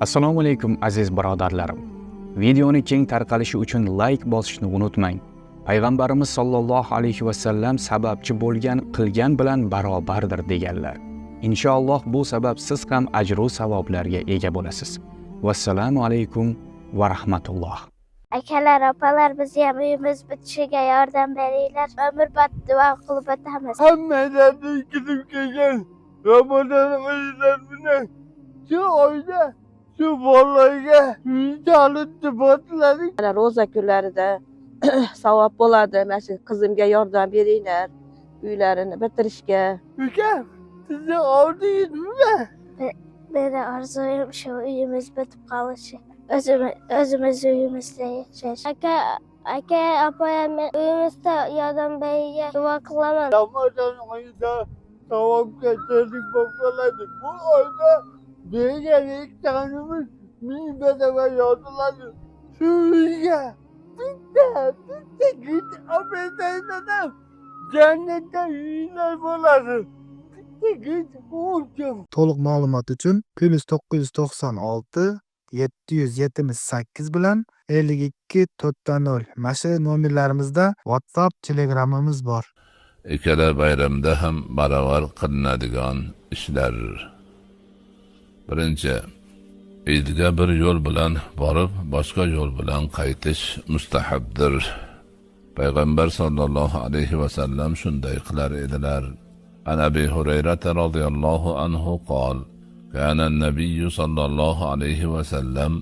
Assalomu alaykum aziz birodarlarim. Videoni keng tarqalishi uchun like bosishni unutmang. Payg'ambarimiz sollallohu alayhi va sallam sababchi bo'lgan qilgan bilan barobardir deganlar. Inshaalloh bu sabab siz ham ajru savoblarga ega bo'lasiz. Vassalomu alaykum va rahmatulloh. Akalar, opalar, biz ham uyimiz bitishiga yordam beringlar. Umrbod duo qilib o'tamiz. Hammalarning kirib kelgan Ramazon oyidan shu oyda shu bolaga talint botladik. Ro'za kunlarida savob bo'ladi. Mana shu qizimga yordam beringlar, uylarini bitirishga. Uka, sizni oldingizmi? Meni orzuyim shu uyimiz bitib qolishi. O'zimiz uyimizda yashash. Aka, opam, men uyimizda yordam beriga duo qilaman. Ramazon oyida savobga terdik bo'ladi. Bu oyda bergan ektanimiz ming baravar yoziladi. Shu uyga bitta git obedaylanam. Jannatda uylar bo'ladi. To'liq ma'lumot uchun +996 778 bilan 52 400 mana shu nomerlarimizda WhatsApp, Telegramimiz bor. Ikkala bayramda ham baravar qilinadigan ishlar. Birinchi, Eidga bir yo'l bilan borib, boshqa yo'l bilan qaytish mustahabdir. Payg'ambar sollallohu alayhi va sallam shunday qilar edilar. An Abi Hurayra radhiyallohu anhu qol: كان النبي صلى الله عليه وسلم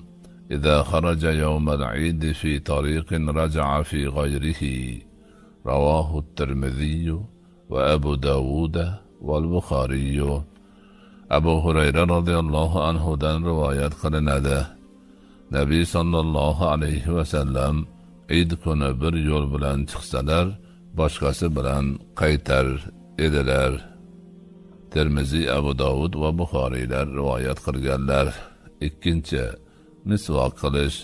إذا خرج يوم العيد في طريق رجع في غيره. رواه الترمذي وأبو داود والبخاري. أبو هريرة رضي الله عنه دان روايات قلناده. Nabi sallallohu alayhi va sallam Eid kuni bir yo'l bilan chiqsalar, boshqasi bilan qaytar edilar. Termiziy, Abu Davud va Buxoriylar rivoyat qilganlar. Ikkinchi, misvoq qilish.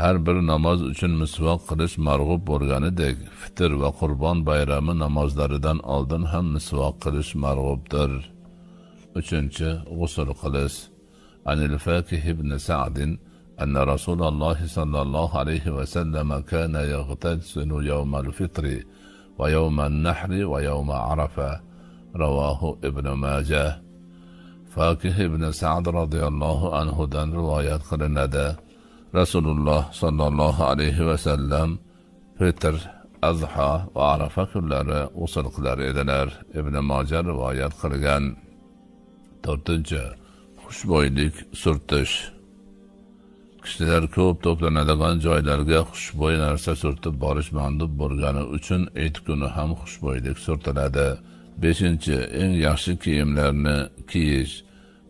Har bir namoz uchun misvoq qilish marg'ub bo'lganidek, fitr va qurbon bayrami namozlaridan oldin ham misvoq qilish marg'ubdir. Uchinchi, g'usl qilish. Anil Fakih ibn Sa'd أن رسول الله صلى الله عليه وسلم كان يغتسل يوم الفطر ويوم النحر ويوم عرفة. رواه ابن ماجه. Fakih ibn Sa'd radhiyallohu anhudan rivoyat qilinadi. Rasululloh sallallohu alayhi va sallam Fitr, Azha va Arafa kunlari g'usl qilar edilar. Ibn Majah rivoyat qilgan. To'rtinchi, xushbo'ylik surtish. Kishilar ko'p to'planadigan joylarga xushbo'y narsa surtib borish mandub bo'lgani uchun Eid kuni ham xushbo'ylik surtiladi. Beshinchi, eng yaxshi kiyimlarni kiyish.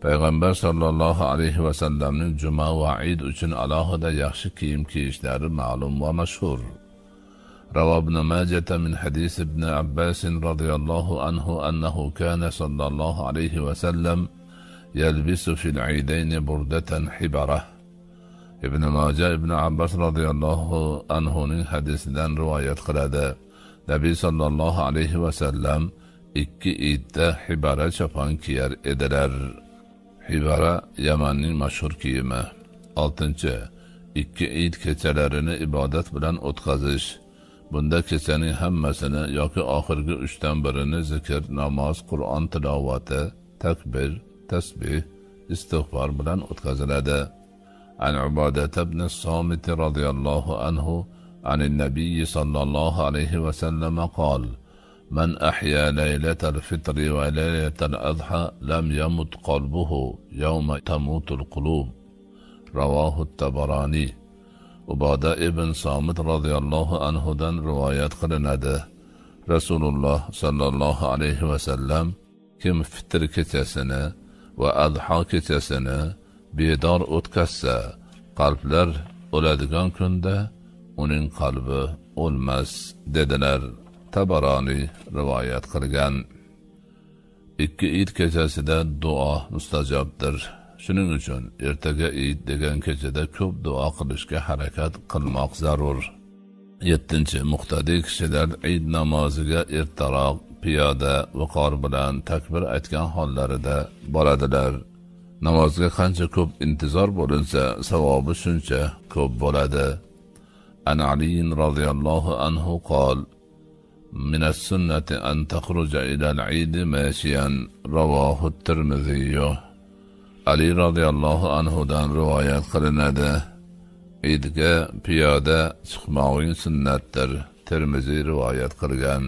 Payg'ambar sallallohu alayhi va sallamning juma va Eid uchun alohida yaxshi kiyim kiyishlari ma'lum va mashhur. Rawa ibn Majah min hadis ibn Abbas radhiyallohu anhu annahu kana sallallohu alayhi va sallam yalbisu fil Eidayn burdatan hibarah. Ibn Majah ibn Abbas radhiyallohu anhuning hadisidan rivoyat qiladi. Nabi sallallohu alayhi va sallam ikki Eidda hibara chopon kiyar edilar. Hibara Yamanning mashhur kiyimi. Oltinchi, ikki Eid kechalarini ibodat bilan o'tkazish. Bunda kechaning hammasini yoki oxirgi 3dan birini zikr, namoz, Qur'on tilovati, takbir, tasbih, istig'for bilan o'tkaziladi. An Ubadah ibn Samit radhiyallohu anhu عن النبي صلى الله عليه وسلم قال: من أحيا ليلة الفطر وليلة الأضحى لم يمت قلبه يوم تموت القلوب. رواه الطبراني. Ubadah ibn Samit radhiyallohu anhudan rivoyat qilinadi. Rasululloh sallallohu alayhi va sallam kim fitr kechasini va adha kechasini bedor o'tkazsa, qalblar o'ladigan kunda uning qalbi o'lmas dedilar. Tabarani rivoyat qilgan. Ikki Eid kechasida duo mustajobdir. Shuning uchun ertaga Eid degan kechada ko'p duo qilishga harakat qilmoq zarur. 7. Muqtadiy kishilar Eid namoziga ertaroq piyoda viqor bilan takbir aytgan hollarida boradilar. Namozga qancha ko'p intizor bo'linsa, savobi shuncha ko'p bo'ladi. An Ali radhiyallohu anhu qol: من السنة أن تخرج إلى العيد ماشيا. رواه الترمذي. Ali radhiyallohu anhudan rivoyat qilinadi. Eidga piyoda chiqmog'ing sunnatdir. Termiziy rivoyat qilgan.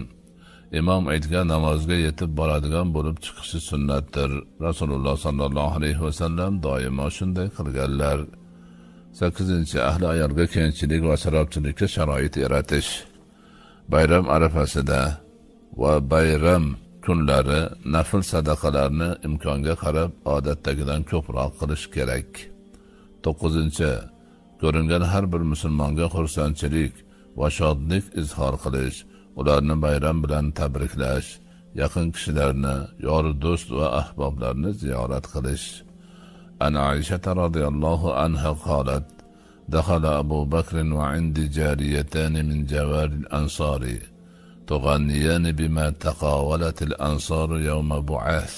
Imom Eidga namozga yetib boradigan bo'lib chiqishi sunnatdir. Rasululloh sallallohu alayhi vasallam doimo shunday qilganlar. 8. Ahli ayolga kengchilik va sarobchilikka sharoit yaratish. Bayram arafasida va bayram kunlari nafl sadaqalarni imkonga qarab odatdagidan ko'proq qilish kerak. 9. Ko'ringan har bir musulmonga xursandchilik va shodlik izhor qilish, ularni bayram bilan tabriklash, yaqin kishilarni, yor do'st va ahboblarni ziyorat qilish. Ana Aisha radhiyallohu anha qolat: دخل أبو بكر وعندي جاريتان من جوار الأنصار تغنيان بما تقاولت الأنصار يوم بعاث.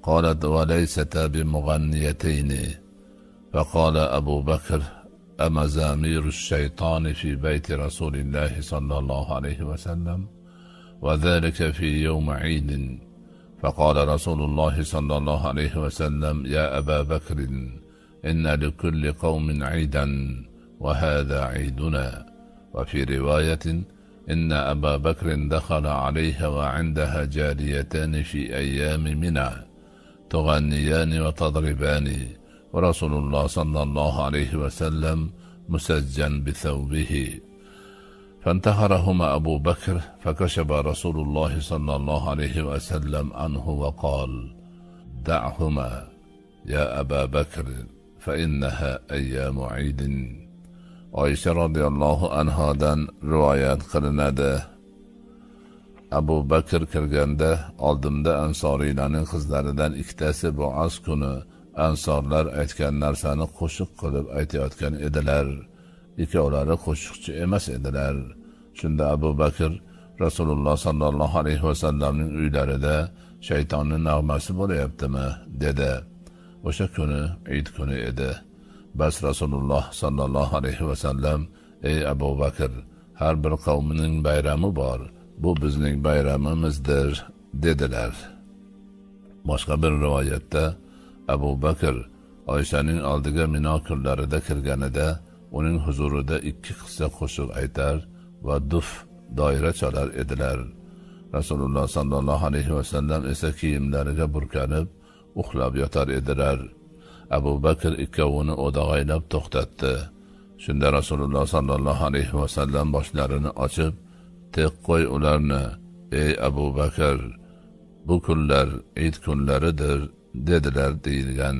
قالت: وليستا بمغنيتين. فقال أبو بكر: أمزامير الشيطان في بيت رسول الله صلى الله عليه وسلم، وذلك في يوم عيد. فقال رسول الله صلى الله عليه وسلم: يا أبا بكر، إن لكل قوم عيدا وهذا عيدنا. وفي رواية: إن أبا بكر دخل عليها وعندها جاريتان في أيام منى تغنيان وتضربان، ورسول الله صلى الله عليه وسلم مسجا بثوبه. فانتهرهما أبو بكر، فكشف رسول الله صلى الله عليه وسلم عنه وقال: دعهما يا أبا بكر فإنها أيام عيد. Oysha radhiyallohu anhodan rivoyat qilinadi. Abu Bakr kirganda oldimda ansoriylarning qizlaridan ikkitasi Bu'az kuni ansorlar aytgan narsani qo'shiq qilib aytayotgan edilar. Ikkovlari qo'shiqchi emas edilar. Shunda Abu Bakr Rasululloh sallallohu alayhi vasallamning uylarida shaytonning nag'masi bo'layaptimi dedi. O'sha kuni Eid kuni edi. Bas Rasululloh sallallohu alayhi vasallam: ey Abu Bakr, har bir qavmning bayrami bor, bu bizning bayramimizdir dedilar. Boshqa bir rivoyatda Abu Bakr Oyshaning oldiga Mino kunlarida kirganida uning huzurida ikki qissa qo'shiq aytar va duf doira chalar edilar. Rasululloh sallallohu alayhi vasallam esa kiyimlariga burkanib uxlab yotar edilar. Abu Bakr ikkovini o'dag'aylab to'xtatdi. Shunda Rasululloh sallallohu alayhi vasallam boshlarini ochib: "Tek qo'y ularni, ey Abu Bakr, bu kunlar Eid kunlaridir" dedilar deyilgan.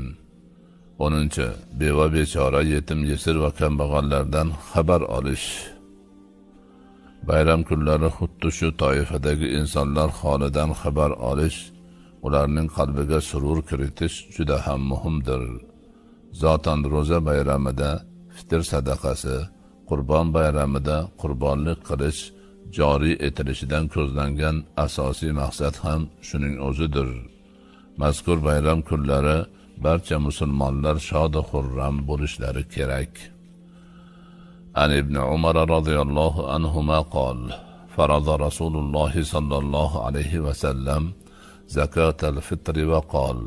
10. Beva bechora, yetim yesir va kambag'allardan xabar olish. Bayram kunlari xuddi shu toifadagi insonlar holidan xabar olish, ularning qalbiga surur kiritish juda ham muhimdir. Zotan ro'za bayramida fitr sadaqasi, Qurbon bayramida qurbonlik qilish joriy etilishidan ko'zlangan asosiy maqsad ham shuning o'zidir. Mazkur bayram kunlari barcha musulmonlar shod va xurram bo'lishlari kerak. An ibn Umar radhiyallohu anhuma qol: "Farada Rasululloh sallallohu alayhi va sallam zakat al-fitr va qol: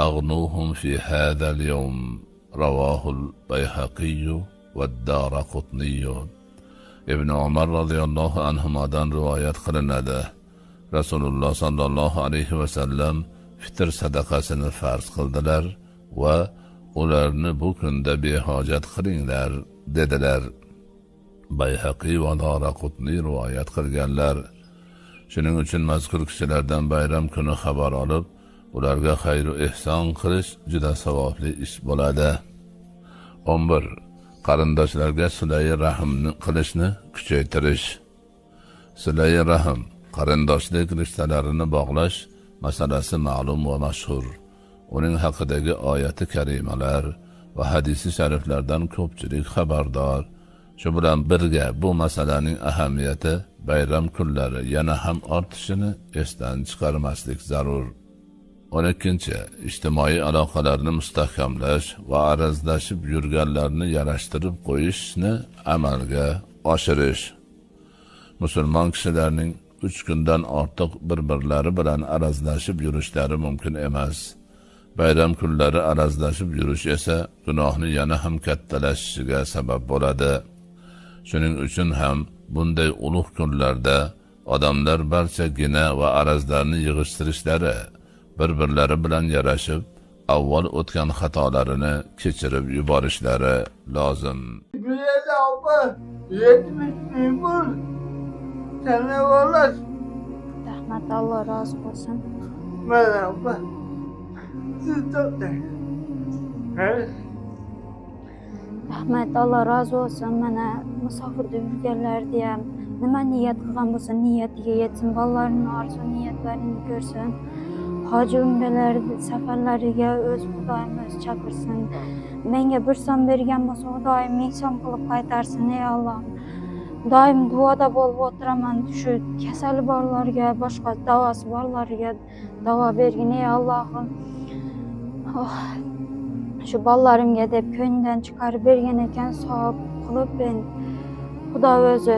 أغنوهم في هذا اليوم." رواه البيهقي والدارقطني. Ibn Umar radhiyallohu anhudan rivoyat qilinadi. Rasululloh sallallohu alayhi va sallam fitr sadaqasini farz qildilar va ularni bu kunda behojat qilinglar dedilar. Bayhaqi va Daraqutni rivoyat qilganlar. Shuning uchun mazkur kishilardan bayram kuni xabar olib, ularga xayr va ihson qilish juda savobli ish bo'ladi. 11. Qarindoshlarga silai rahmni qilishni kuchaytirish. Silai rahm, qarindoshlik rishtalarini bog'lash masalasi ma'lum va mashhur. Uning haqidagi oyati karimalar va hadisi shariflardan ko'pchilik xabardor. Shu bilan birga bu masalaning ahamiyati bayram kunlari yana ham ortishini esdan chiqarmaslik zarur. 12. İjtimoiy aloqalarni mustahkamlash va arazlashib yurganlarni yarashtirib qo'yishni amalga oshirish. Musulmon kishilarning 3 kundan ortiq bir-birlari bilan arazlashib yurishlari mumkin emas. Bayram kunlari arazlashib yurish esa gunohni yana ham kattalashishiga sabab bo'ladi. Shuning uchun ham bunday ulug' kunlarda odamlar barcha gina va arazlarni yig'ishtirishlari, bir-birlari bilan yarashib, avval o'tgan xatolarini kechirib yuborishlari lozim. Güzel abla 70 bin bul. Sana vallahi Rahmat, Alloh rozi bo'lsin. merhaba. Siz çok He? Rahmat, Alloh rozi bo'lsin. Mana musofirda yurganlarni ham nima niyat qilgan bo'lsa niyatiga yetsin, bolalarning orzu niyatlarini ko'rsin. Hoji umralar safarlariga o'z Xudoyim o'zi chaqirsin. Menga bir so'm bergan bo'lsa, Xudoyim 1000 so'm qilib qaytarsin, ey Alloh. Doim duoda bo'lib o'tiraman. Shu kasali borlarga, boshqa davosi borlarga davo bergin, ey Allohim. Shu bolalarimga deb ko'ngildan chiqarib bergan ekan, savob qilib ben Xudo o'zi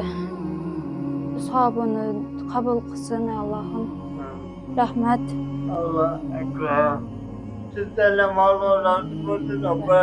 savobini qabul qilsin, ey Allohim. Rahmat. Allah ekber. Sizlerle mal olan olsun abla.